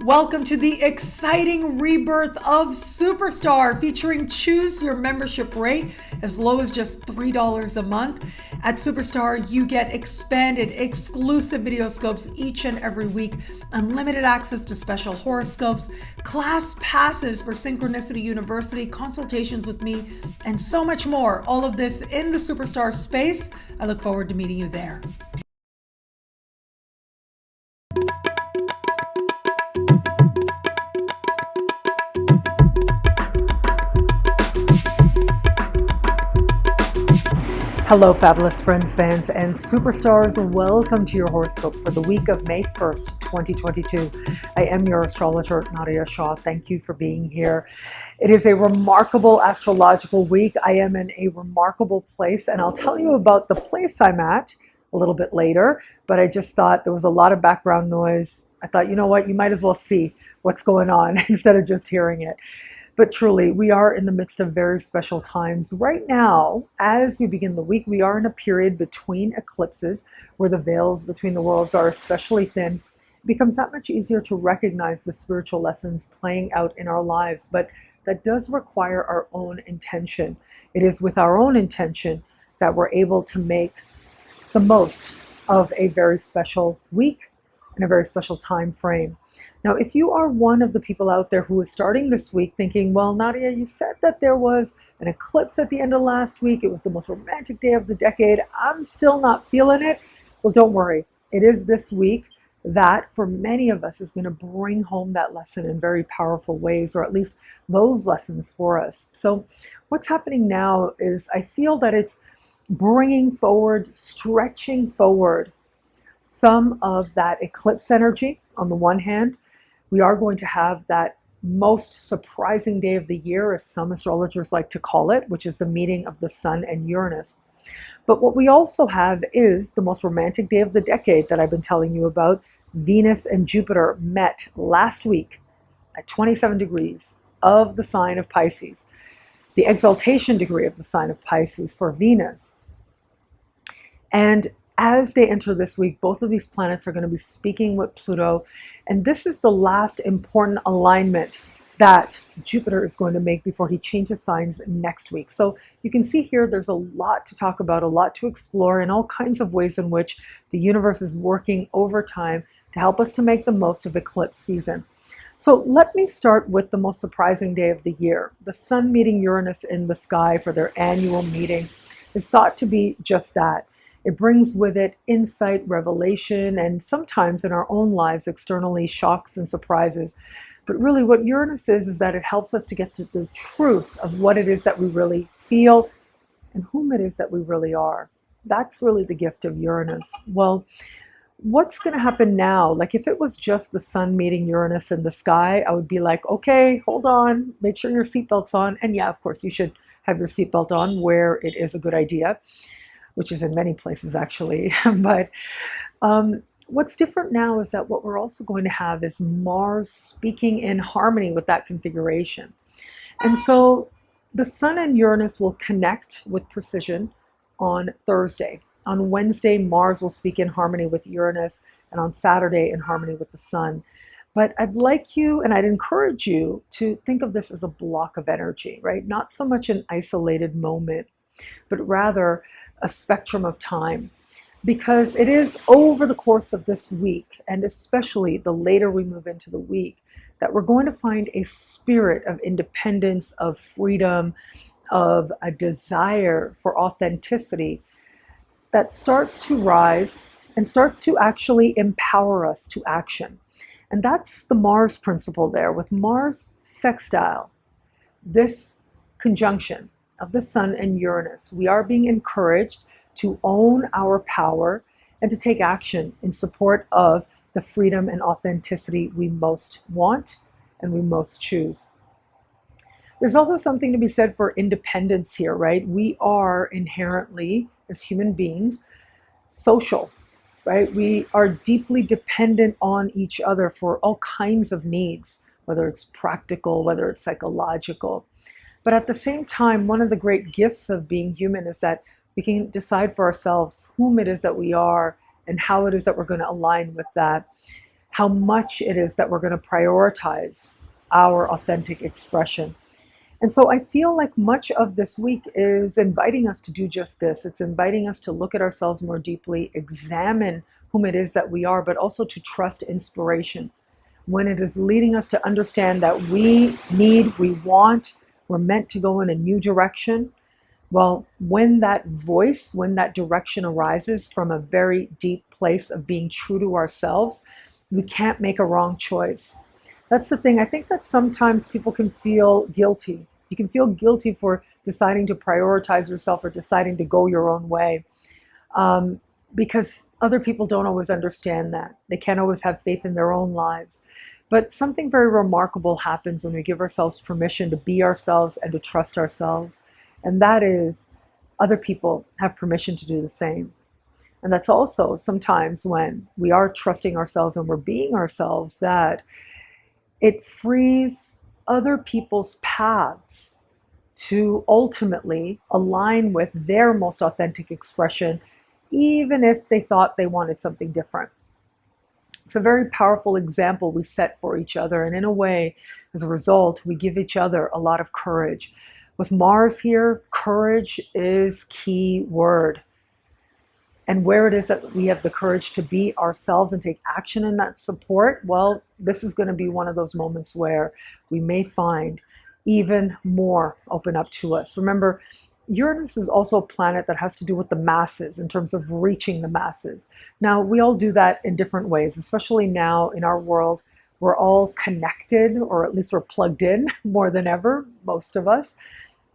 Welcome to the exciting rebirth of Superstar, featuring choose your membership rate as low as just $3 a month. At Superstar, you get expanded, exclusive video scopes each and every week, unlimited access to special horoscopes, class passes for Synchronicity University, consultations with me, and so much more. All of this in the Superstar space. I look forward to meeting you there. Hello, fabulous friends, fans, and superstars. Welcome to your horoscope for the week of May 1st, 2022. I am your astrologer, Nadiya Shah. Thank you for being here. It is a remarkable astrological week. I am in a remarkable place, and I'll tell you about the place I'm at a little bit later, but I just thought there was a lot of background noise. I thought, you know what, you might as well see what's going on instead of just hearing it. But truly, we are in the midst of very special times. Right now, as we begin the week, we are in a period between eclipses where the veils between the worlds are especially thin. It becomes that much easier to recognize the spiritual lessons playing out in our lives, but that does require our own intention. It is with our own intention that we're able to make the most of a very special week in a very special time frame. Now, if you are one of the people out there who is starting this week thinking, well, Nadiya, you said that there was an eclipse at the end of last week. It was the most romantic day of the decade. I'm still not feeling it. Well, don't worry. It is this week that for many of us is going to bring home that lesson in very powerful ways, or at least those lessons for us. So what's happening now is I feel that it's bringing forward, stretching forward some of that eclipse energy. On the one hand, we are going to have that most surprising day of the year, as some astrologers like to call it, which is the meeting of the Sun and Uranus. But what we also have is the most romantic day of the decade that I've been telling you about. Venus and Jupiter met last week at 27 degrees of the sign of Pisces, the exaltation degree of the sign of Pisces for Venus. And as they enter this week, both of these planets are going to be speaking with Pluto. And this is the last important alignment that Jupiter is going to make before he changes signs next week. So you can see here there's a lot to talk about, a lot to explore, and all kinds of ways in which the universe is working overtime to help us to make the most of eclipse season. So let me start with the most surprising day of the year. The Sun meeting Uranus in the sky for their annual meeting is thought to be just that. It brings with it insight, revelation, and sometimes in our own lives, externally, shocks and surprises. But really what Uranus is that it helps us to get to the truth of what it is that we really feel and whom it is that we really are. That's really the gift of Uranus. Well, what's going to happen now? Like if it was just the Sun meeting Uranus in the sky, I would be like, okay, hold on, make sure your seatbelt's on. And yeah, of course, you should have your seatbelt on where it is a good idea, which is in many places actually. But what's different now is that what we're also going to have is Mars speaking in harmony with that configuration. And so the Sun and Uranus will connect with precision on Thursday. On Wednesday, Mars will speak in harmony with Uranus, and on Saturday in harmony with the Sun. But I'd like you, and I'd encourage you to think of this as a block of energy, right? Not so much an isolated moment, but rather a spectrum of time, because it is over the course of this week, and especially the later we move into the week, that we're going to find a spirit of independence, of freedom, of a desire for authenticity that starts to rise and starts to actually empower us to action. And that's the Mars principle there. With Mars sextile, this conjunction of the Sun and Uranus, we are being encouraged to own our power and to take action in support of the freedom and authenticity we most want and we most choose. There's also something to be said for independence here, right? We are inherently, as human beings, social, right? We are deeply dependent on each other for all kinds of needs, whether it's practical, whether it's psychological. But at the same time, one of the great gifts of being human is that we can decide for ourselves whom it is that we are and how it is that we're going to align with that. how much it is that we're going to prioritize our authentic expression. And so I feel like much of this week is inviting us to do just this. It's inviting us to look at ourselves more deeply, examine whom it is that we are, but also to trust inspiration when it is leading us to understand that we need, we want, we're meant to go in a new direction. Well, when that voice, when that direction arises from a very deep place of being true to ourselves, we can't make a wrong choice. That's the thing. I think that sometimes people can feel guilty. You can feel guilty for deciding to prioritize yourself or deciding to go your own way, because other people don't always understand that. They can't always have faith in their own lives. But something very remarkable happens when we give ourselves permission to be ourselves and to trust ourselves. And that is, other people have permission to do the same. And that's also sometimes when we are trusting ourselves and we're being ourselves, that it frees other people's paths to ultimately align with their most authentic expression, even if they thought they wanted something different. It's a very powerful example we set for each other. And in a way, as a result, we give each other a lot of courage. With Mars here, courage is key word. And where it is that we have the courage to be ourselves and take action in that support, well, this is going to be one of those moments where we may find even more open up to us. Remember, Uranus is also a planet that has to do with the masses in terms of reaching the masses. Now, we all do that in different ways, especially now in our world. We're all connected, or at least we're plugged in more than ever, most of us.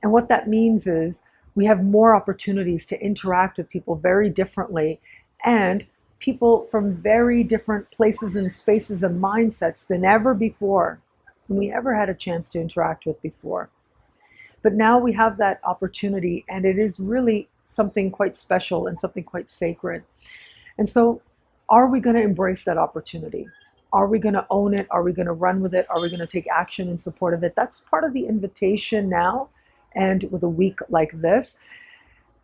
And what that means is we have more opportunities to interact with people very differently, and people from very different places and spaces and mindsets than ever before, than we ever had a chance to interact with before. But now we have that opportunity, and it is really something quite special and something quite sacred. And so, are we going to embrace that opportunity? Are we going to own it? Are we going to run with it? Are we going to take action in support of it? That's part of the invitation now. And with a week like this,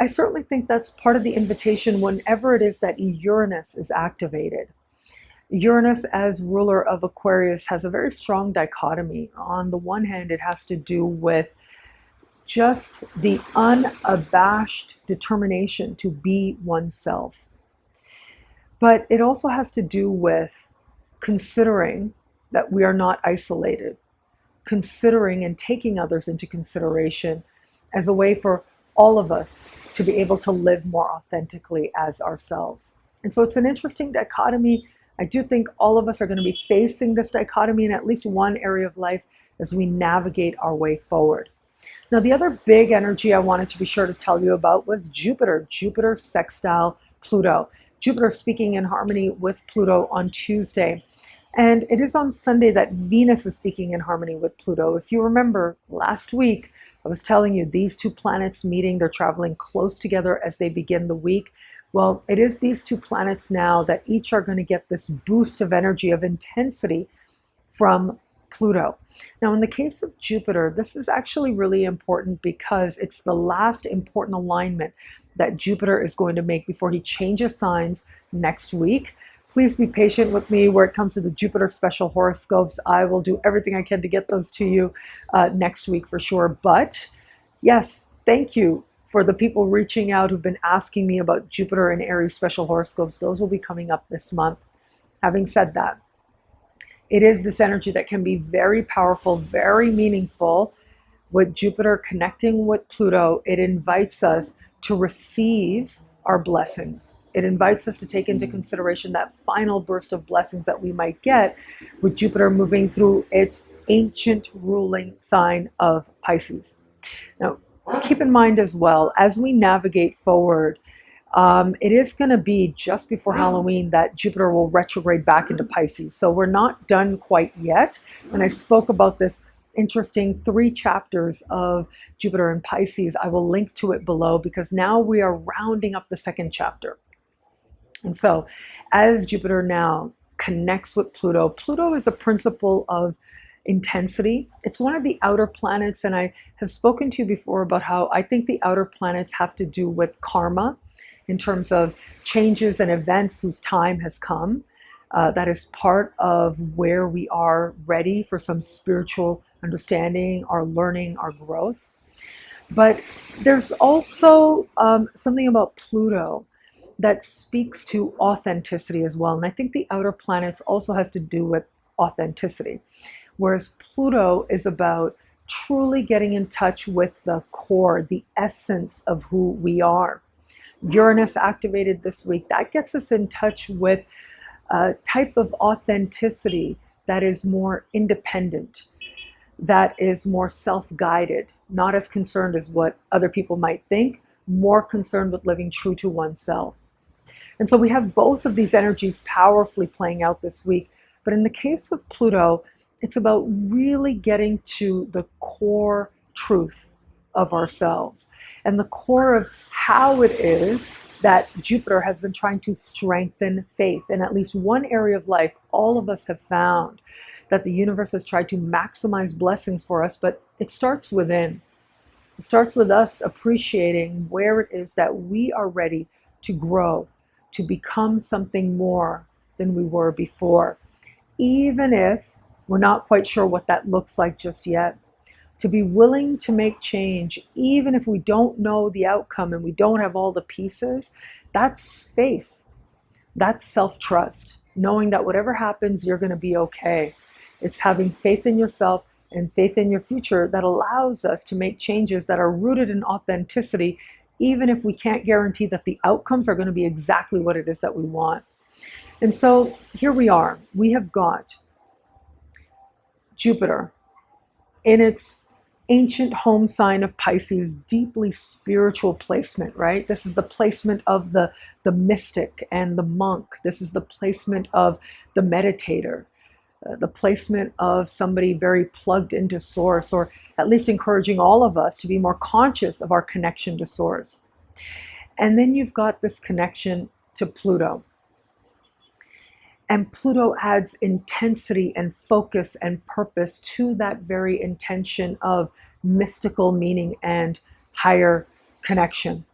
I certainly think that's part of the invitation whenever it is that Uranus is activated. Uranus, as ruler of Aquarius, has a very strong dichotomy. On the one hand, it has to do with just the unabashed determination to be oneself. But it also has to do with considering that we are not isolated, considering and taking others into consideration as a way for all of us to be able to live more authentically as ourselves. And so it's an interesting dichotomy. I do think all of us are going to be facing this dichotomy in at least one area of life as we navigate our way forward. Now, the other big energy I wanted to be sure to tell you about was Jupiter. Jupiter sextile Pluto. Jupiter speaking in harmony with Pluto on Tuesday. And it is on Sunday that Venus is speaking in harmony with Pluto. If you remember last week, I was telling you these two planets meeting, they're traveling close together as they begin the week. Well, it is these two planets now that each are going to get this boost of energy, of intensity from Pluto. Now, in the case of Jupiter, this is actually really important because it's the last important alignment that Jupiter is going to make before he changes signs next week. Please be patient with me where it comes to the Jupiter special horoscopes. I will do everything I can to get those to you next week for sure. But yes, thank you for the people reaching out who've been asking me about Jupiter and Aries special horoscopes. Those will be coming up this month. Having said that, it is this energy that can be very powerful, very meaningful. With Jupiter connecting with Pluto, it invites us to receive our blessings. It invites us to take into consideration that final burst of blessings that we might get with Jupiter moving through its ancient ruling sign of Pisces. Now, keep in mind as well, as we navigate forward, it is going to be just before Halloween that Jupiter will retrograde back into Pisces. So we're not done quite yet. And I spoke about this interesting 3 chapters of Jupiter and Pisces. I will link to it below because now we are rounding up the 2nd chapter. And so as Jupiter now connects with Pluto, Pluto is a principle of intensity. It's one of the outer planets, and I have spoken to you before about how I think the outer planets have to do with karma in terms of changes and events whose time has come. That is part of where we are ready for some spiritual understanding, our learning, our growth. But there's also something about Pluto that speaks to authenticity as well. And I think the outer planets also has to do with authenticity. Whereas Pluto is about truly getting in touch with the core, the essence of who we are. Uranus activated this week, that gets us in touch with a type of authenticity that is more independent, that is more self-guided, not as concerned as what other people might think, more concerned with living true to oneself. And so we have both of these energies powerfully playing out this week. But in the case of Pluto, it's about really getting to the core truth of ourselves and the core of how it is that Jupiter has been trying to strengthen faith. In at least one area of life, all of us have found that the universe has tried to maximize blessings for us, but it starts within. It starts with us appreciating where it is that we are ready to grow, to become something more than we were before. Even if we're not quite sure what that looks like just yet, to be willing to make change, even if we don't know the outcome and we don't have all the pieces, that's faith. That's self-trust, knowing that whatever happens, you're going to be okay. It's having faith in yourself and faith in your future that allows us to make changes that are rooted in authenticity, even if we can't guarantee that the outcomes are going to be exactly what it is that we want. And so here we are. We have got Jupiter in its ancient home sign of Pisces, deeply spiritual placement, right? This is the placement of the mystic and the monk. This is the placement of the meditator, the placement of somebody very plugged into source, or at least encouraging all of us to be more conscious of our connection to source. And then you've got this connection to Pluto. And Pluto adds intensity and focus and purpose to that very intention of mystical meaning and higher connection.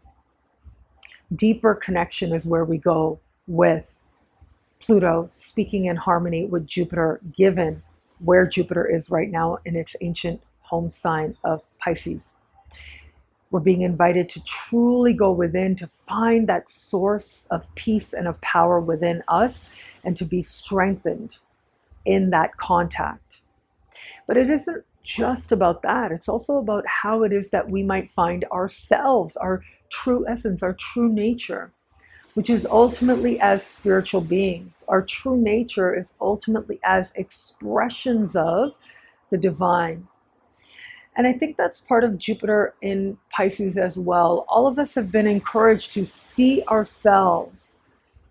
Deeper connection is where we go with Pluto speaking in harmony with Jupiter, given where Jupiter is right now in its ancient home sign of Pisces. We're being invited to truly go within, to find that source of peace and of power within us, and to be strengthened in that contact. But it isn't just about that. It's also about how it is that we might find ourselves, our true essence, our true nature, which is ultimately as spiritual beings. Our true nature is ultimately as expressions of the divine. And I think that's part of Jupiter in Pisces as well. All of us have been encouraged to see ourselves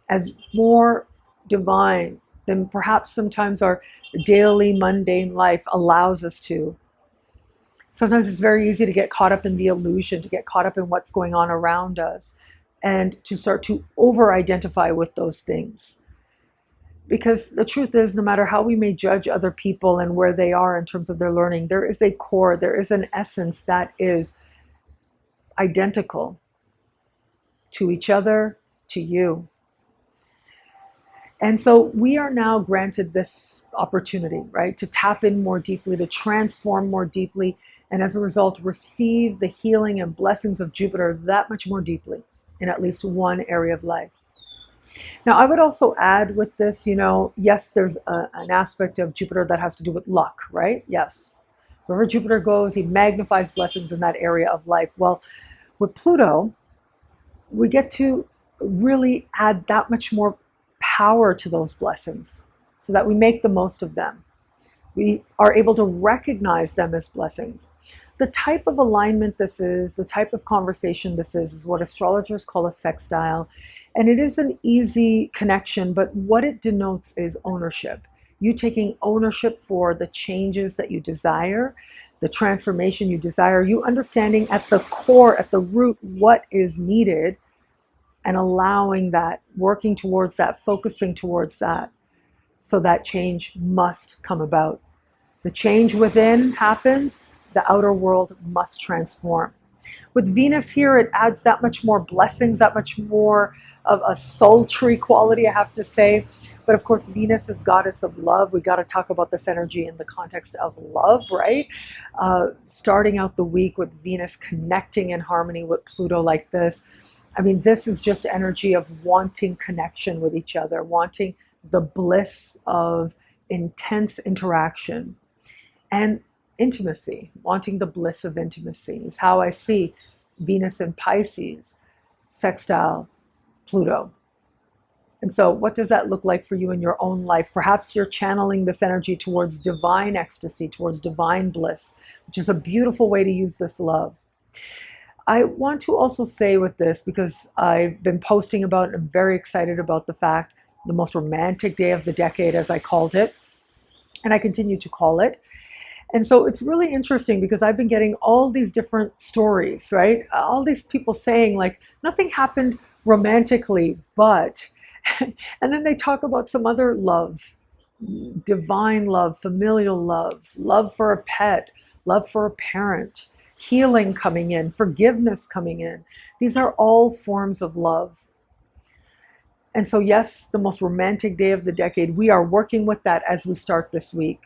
as more divine than perhaps sometimes our daily mundane life allows us to. Sometimes it's very easy to get caught up in the illusion, to get caught up in what's going on around us, and to start to over-identify with those things. Because the truth is, no matter how we may judge other people and where they are in terms of their learning, there is a core, there is an essence that is identical to each other, to you. And so we are now granted this opportunity, right, to tap in more deeply, to transform more deeply, and as a result, receive the healing and blessings of Jupiter that much more deeply in at least one area of life. Now, I would also add with this, yes, there's an aspect of Jupiter that has to do with luck, right? Yes. Wherever Jupiter goes, he magnifies blessings in that area of life. Well, with Pluto, we get to really add that much more power to those blessings so that we make the most of them. We are able to recognize them as blessings. The type of alignment this is, the type of conversation this is what astrologers call a sextile. And it is an easy connection, but what it denotes is ownership. You taking ownership for the changes that you desire, the transformation you desire, you understanding at the core, at the root, what is needed, and allowing that, working towards that, focusing towards that, so that change must come about. The change within happens, the outer world must transform. With Venus here, it adds that much more blessings, that much more of a sultry quality, I have to say. But of course, Venus is goddess of love. We got to talk about this energy in the context of love, right? Starting out the week with Venus connecting in harmony with Pluto like this. I mean, this is just energy of wanting connection with each other, wanting the bliss of intense interaction and intimacy, wanting the bliss of intimacy is how I see Venus in Pisces, sextile Pluto. And so what does that look like for you in your own life? Perhaps you're channeling this energy towards divine ecstasy, towards divine bliss, which is a beautiful way to use this love. I want to also say with this, because I've been posting about it, I'm very excited about the fact, the most romantic day of the decade, as I called it, and I continue to call it. And so it's really interesting because I've been getting all these different stories, right? All these people saying like, nothing happened romantically, but, and then they talk about some other love, divine love, familial love, love for a pet, love for a parent, healing coming in, forgiveness coming in. These are all forms of love. And so yes, the most romantic day of the decade, we are working with that as we start this week.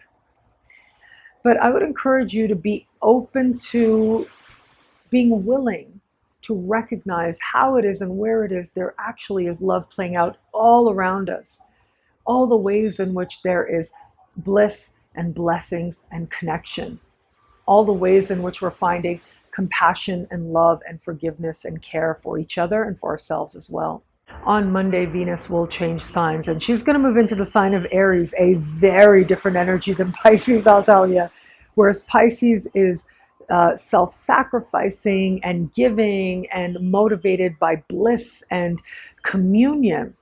But I would encourage you to be open to being willing to recognize how it is and where it is there actually is love playing out all around us. All the ways in which there is bliss and blessings and connection. All the ways in which we're finding compassion and love and forgiveness and care for each other and for ourselves as well. On Monday, Venus will change signs, and she's going to move into the sign of Aries, a very different energy than Pisces, I'll tell you. Whereas Pisces is self-sacrificing and giving and motivated by bliss and communion.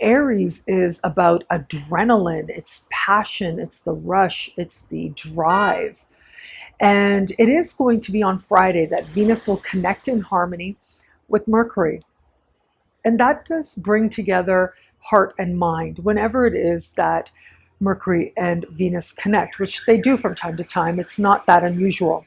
Aries is about adrenaline, it's passion, it's the rush, it's the drive. And it is going to be on Friday that Venus will connect in harmony with Mercury. And that does bring together heart and mind whenever it is that Mercury and Venus connect, which they do from time to time. It's not that unusual.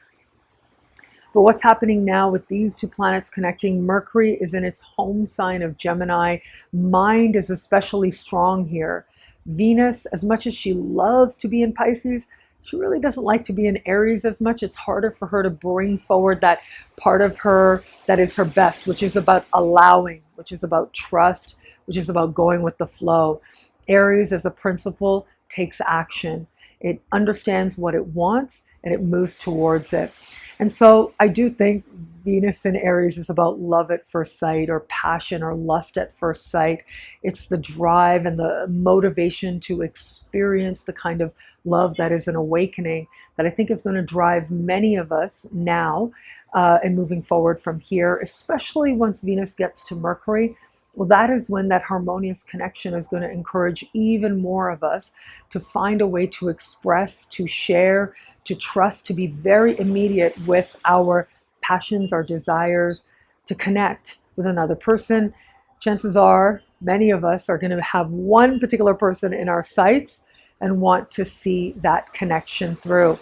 But what's happening now with these two planets connecting, Mercury is in its home sign of Gemini. Mind is especially strong here. Venus, as much as she loves to be in Pisces, she really doesn't like to be in Aries as much. It's harder for her to bring forward that part of her that is her best, which is about allowing, which is about trust, which is about going with the flow. Aries, as a principle, takes action. It understands what it wants and it moves towards it. And so I do think Venus in Aries is about love at first sight, or passion, or lust at first sight. It's the drive and the motivation to experience the kind of love that is an awakening that I think is going to drive many of us now and moving forward from here, especially once Venus gets to Mercury. Well, that is when that harmonious connection is going to encourage even more of us to find a way to express, to share, to trust, to be very immediate with our passions, our desires, to connect with another person. Chances are many of us are going to have one particular person in our sights and want to see that connection through.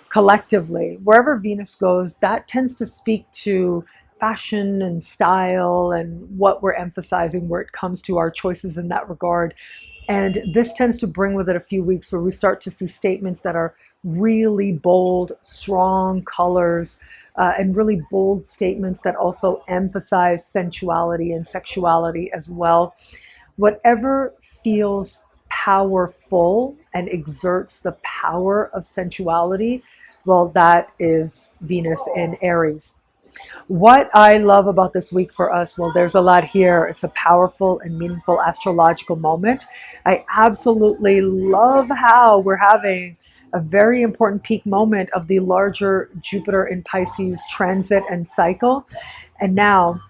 Collectively, wherever Venus goes, that tends to speak to fashion and style and what we're emphasizing where it comes to our choices in that regard. And this tends to bring with it a few weeks where we start to see statements that are really bold, strong colors, and really bold statements that also emphasize sensuality and sexuality as well. Whatever feels powerful and exerts the power of sensuality, well, that is Venus in Aries. What I love about this week for us, well, there's a lot here. It's a powerful and meaningful astrological moment. I absolutely love how we're having a very important peak moment of the larger Jupiter in Pisces transit and cycle. And now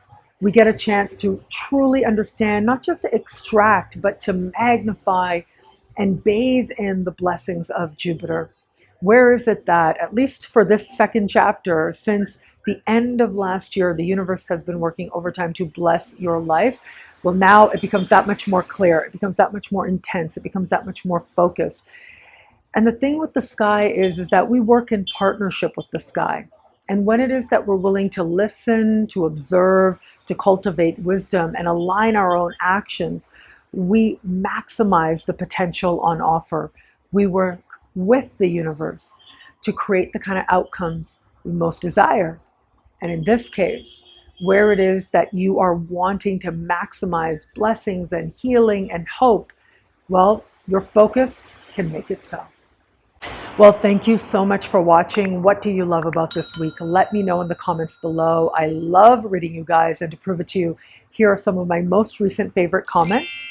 we get a chance to truly understand, not just to extract, but to magnify and bathe in the blessings of Jupiter. Where is it that, at least for this second chapter, since the end of last year, the universe has been working overtime to bless your life? Well, now it becomes that much more clear. It becomes that much more intense. It becomes that much more focused. And the thing with the sky is that we work in partnership with the sky. And when it is that we're willing to listen, to observe, to cultivate wisdom and align our own actions, we maximize the potential on offer. We work with the universe to create the kind of outcomes we most desire. And in this case, where it is that you are wanting to maximize blessings and healing and hope, well, your focus can make it so. Well, thank you so much for watching. What do you love about this week? Let me know in the comments below. I love reading you guys, and to prove it to you, here are some of my most recent favorite comments.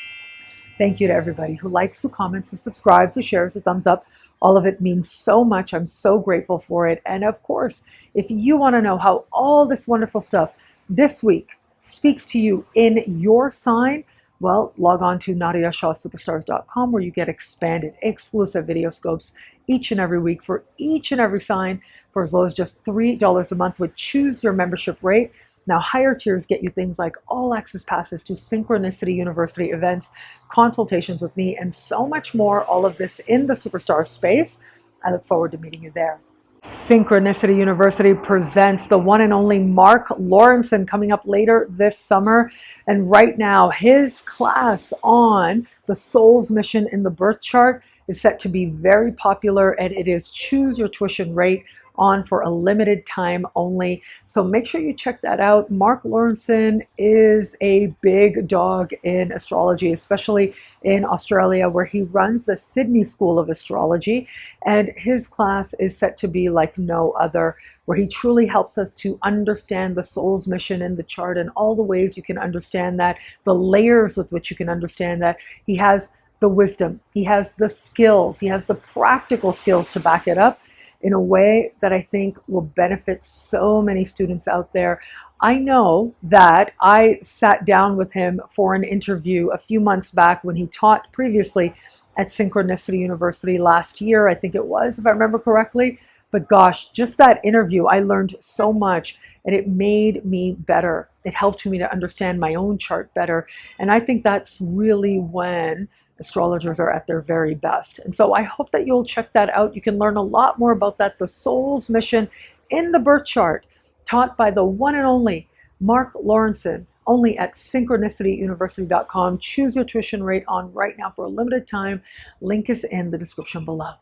Thank you to everybody who likes, who comments, who subscribes, who shares, who thumbs up. All of it means so much. I'm so grateful for it. And of course, if you want to know how all this wonderful stuff this week speaks to you in your sign, well, log on to NadiyaShawSuperstars.com, where you get expanded, exclusive video scopes each and every week for each and every sign for as low as just $3 a month with choose your membership rate. Now, higher tiers get you things like all access passes to Synchronicity University events, consultations with me, and so much more. All of this in the Superstar space. I look forward to meeting you there. Synchronicity University presents the one and only Marc Laurenson coming up later this summer. And right now, his class on the soul's mission in the birth chart is set to be very popular, and it is choose your tuition rate on for a limited time only. So make sure you check that out. Marc Laurenson is a big dog in astrology, especially in Australia, where he runs the Sydney School of Astrology. And his class is set to be like no other, where he truly helps us to understand the soul's mission in the chart and all the ways you can understand that, the layers with which you can understand that. He has the wisdom, he has the skills, he has the practical skills to back it up in a way that I think will benefit so many students out there. I know that I sat down with him for an interview a few months back when he taught previously at Synchronicity University last year, I think it was, if I remember correctly. But gosh, just that interview, I learned so much, and it made me better. It helped me to understand my own chart better. And I think that's really when astrologers are at their very best. And so I hope that you'll check that out. You can learn a lot more about that, the soul's mission in the birth chart, taught by the one and only Marc Laurenson, only at synchronicityuniversity.com. Choose your tuition rate on right now for a limited time. Link is in the description below.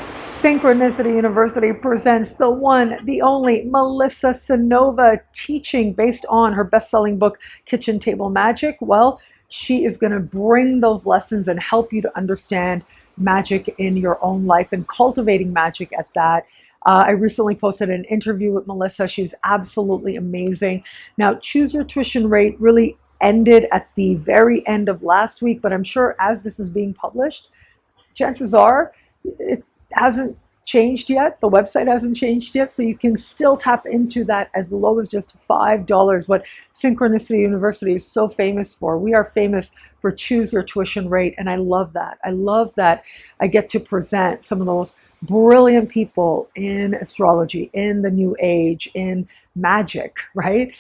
Synchronicity University presents the one, the only Melissa Sinova, teaching based on her best-selling book, Kitchen Table Magic. Well, she is going to bring those lessons and help you to understand magic in your own life and cultivating magic at that. I recently posted an interview with Melissa. She's absolutely amazing. Now, choose your tuition rate really ended at the very end of last week, but I'm sure as this is being published, chances are it hasn't changed yet. The website hasn't changed yet, so you can still tap into that as low as just $5, what Synchronicity University is so famous for. We are famous for choose your tuition rate, and I love that. I love that I get to present some of those brilliant people in astrology, in the new age, in magic, right?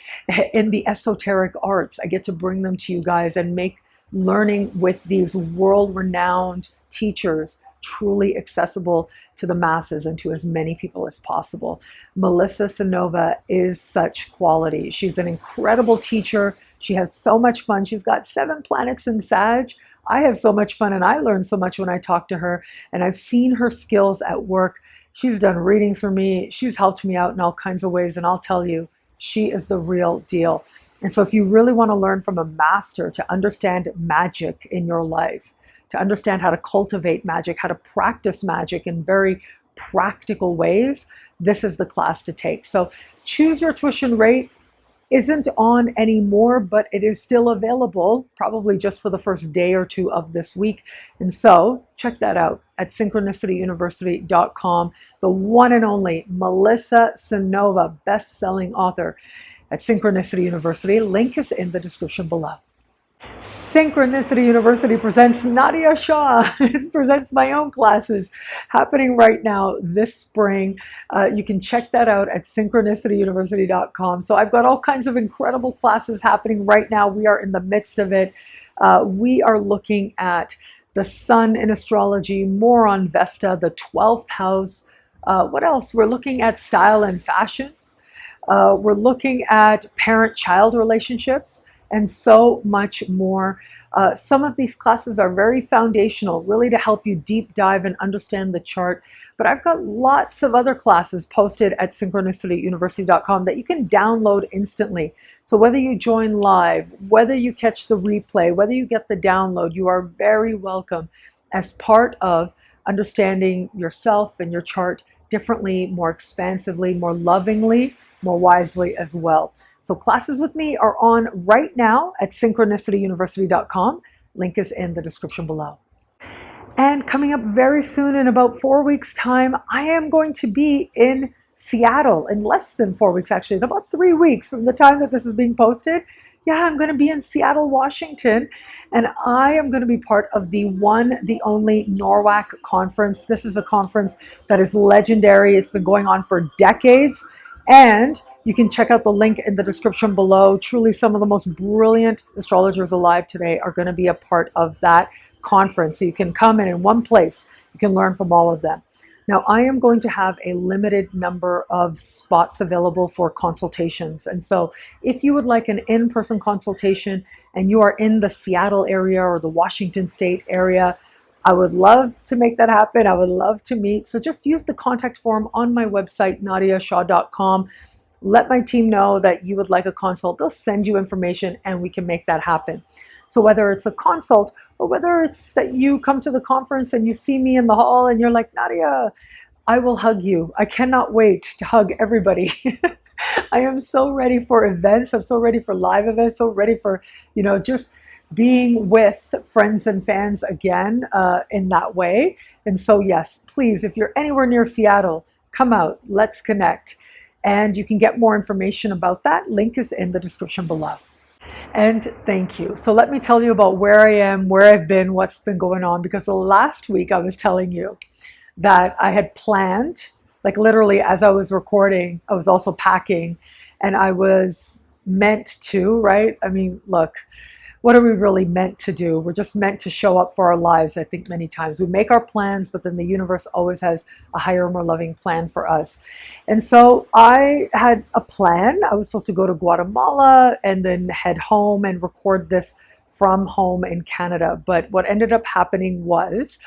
In the esoteric arts. I get to bring them to you guys and make learning with these world-renowned teachers truly accessible to the masses and to as many people as possible. Melissa Sinova is such quality. She's an incredible teacher. She has so much fun. She's got 7 planets in Sag. I have so much fun, and I learn so much when I talk to her, and I've seen her skills at work. She's done readings for me. She's helped me out in all kinds of ways, and I'll tell you, she is the real deal. And so if you really want to learn from a master to understand magic in your life, to understand how to cultivate magic, how to practice magic in very practical ways, this is the class to take. So choose your tuition rate isn't on anymore, but it is still available, probably just for the first day or two of this week. And so check that out at synchronicityuniversity.com. The one and only Melissa Sinova, best-selling author at Synchronicity University. Link is in the description below. Synchronicity University presents Nadiya Shah. It presents my own classes happening right now this spring. You can check that out at synchronicityuniversity.com. So I've got all kinds of incredible classes happening right now. We are in the midst of it. We are looking at the sun in astrology, more on Vesta, the 12th house. What else? We're looking at style and fashion. We're looking at parent-child relationships and so much more. Some of these classes are very foundational, really to help you deep dive and understand the chart. But I've got lots of other classes posted at synchronicityuniversity.com that you can download instantly. So whether you join live, whether you catch the replay, whether you get the download, you are very welcome as part of understanding yourself and your chart differently, more expansively, more lovingly, more wisely as well. So classes with me are on right now at synchronicityuniversity.com. Link is in the description below. And coming up very soon, in about 4 weeks' time, I am going to be in Seattle, in less than 4 weeks actually, in about 3 weeks from the time that this is being posted. Yeah, I'm going to be in Seattle, Washington, and I am going to be part of the only NORWAC conference. This is a conference that is legendary. It's been going on for decades, and you can check out the link in the description below. Truly, some of the most brilliant astrologers alive today are going to be a part of that conference. So you can come in one place. You can learn from all of them. Now, I am going to have a limited number of spots available for consultations. And so if you would like an in-person consultation and you are in the Seattle area or the Washington State area, I would love to make that happen. I would love to meet. So just use the contact form on my website, nadiyashah.com. Let my team know that you would like a consult. They'll send you information and we can make that happen. So whether it's a consult or whether it's that you come to the conference and you see me in the hall and you're like, Nadiya, I will hug you. I cannot wait to hug everybody. I am so ready for events. I'm so ready for live events, so ready for, just being with friends and fans again in that way. And so yes, please, if you're anywhere near Seattle, come out, let's connect. And you can get more information about that. Link is in the description below. And thank you. So let me tell you about where I am, where I've been, what's been going on, because the last week I was telling you that I had planned, like literally as I was recording, I was also packing, and I was meant to, right? I mean, look, what are we really meant to do? We're just meant to show up for our lives, I think many times. We make our plans, but then the universe always has a higher, more loving plan for us. And so I had a plan. I was supposed to go to Guatemala and then head home and record this from home in Canada. But what ended up happening was,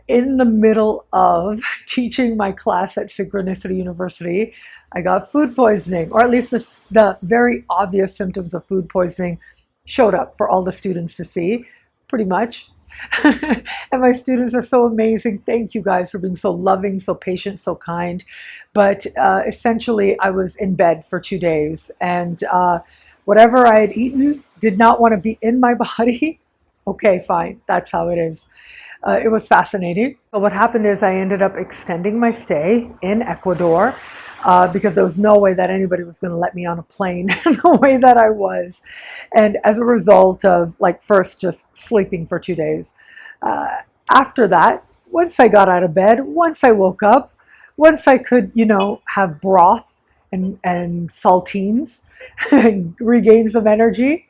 in the middle of teaching my class at Synchronicity University, I got food poisoning, or at least the very obvious symptoms of food poisoning showed up for all the students to see, pretty much. And my students are so amazing. Thank you guys for being so loving, so patient, so kind. But essentially, I was in bed for 2 days, and whatever I had eaten did not want to be in my body. Okay, fine, that's how it is. It was fascinating. So what happened is I ended up extending my stay in Ecuador because there was no way that anybody was going to let me on a plane the way that I was. And as a result of first just sleeping for 2 days, after that, once I got out of bed, once I woke up, once I could, have broth and saltines and regain some energy,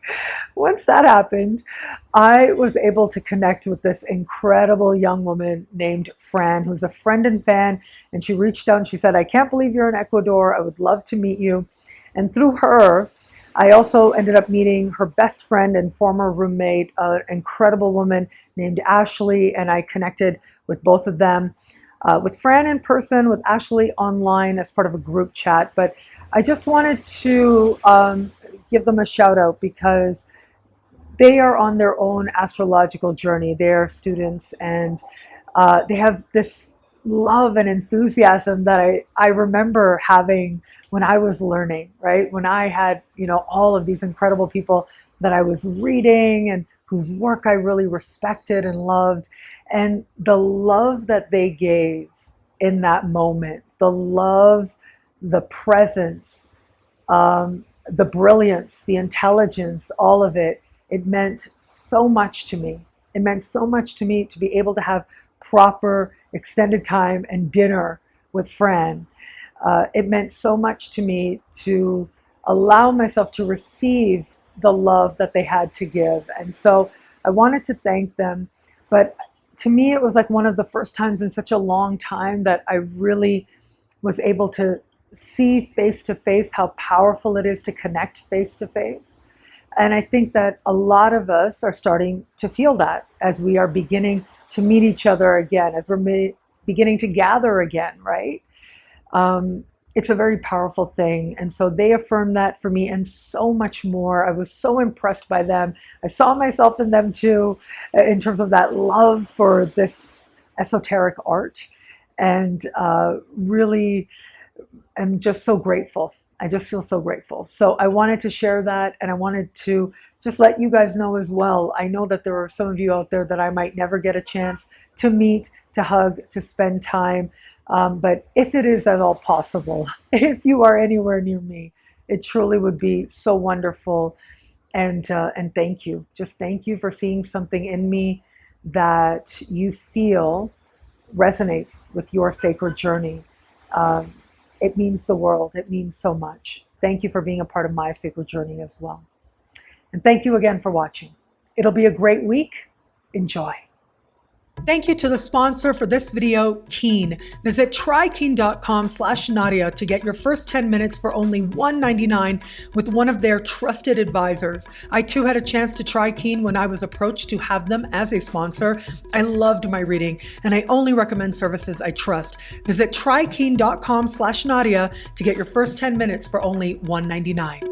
once that happened, I was able to connect with this incredible young woman named Fran, who's a friend and fan. And she reached out and she said, I can't believe you're in Ecuador. I would love to meet you. And through her, I also ended up meeting her best friend and former roommate, an incredible woman named Ashley. And I connected with both of them. With Fran in person, with Ashley online as part of a group chat. But I just wanted to give them a shout out because they are on their own astrological journey. They are students, and they have this love and enthusiasm that I remember having when I was learning, right? When I had, all of these incredible people that I was reading and whose work I really respected and loved. And the love that they gave in that moment, the love, the presence, the brilliance, the intelligence, all of it, it meant so much to me. It meant so much to me to be able to have proper extended time and dinner with Fran. It meant so much to me to allow myself to receive the love that they had to give. And so I wanted to thank them. But to me, it was like one of the first times in such a long time that I really was able to see face to face how powerful it is to connect face to face. And I think that a lot of us are starting to feel that as we are beginning to meet each other again, as we're beginning to gather again, right? It's a very powerful thing. And so they affirmed that for me and so much more. I was so impressed by them. I saw myself in them too, in terms of that love for this esoteric art. And really am just so grateful. I just feel so grateful. So I wanted to share that, and I wanted to just let you guys know as well. I know that there are some of you out there that I might never get a chance to meet, to hug, to spend time. But if it is at all possible, if you are anywhere near me, it truly would be so wonderful. And thank you. Just thank you for seeing something in me that you feel resonates with your sacred journey. It means the world. It means so much. Thank you for being a part of my sacred journey as well. And thank you again for watching. It'll be a great week. Enjoy. Thank you to the sponsor for this video, Keen. Visit trykeen.com/Nadiya to get your first 10 minutes for only $1.99 with one of their trusted advisors. I too had a chance to try Keen when I was approached to have them as a sponsor. I loved my reading, and I only recommend services I trust. Visit trykeen.com/Nadiya to get your first 10 minutes for only $1.99.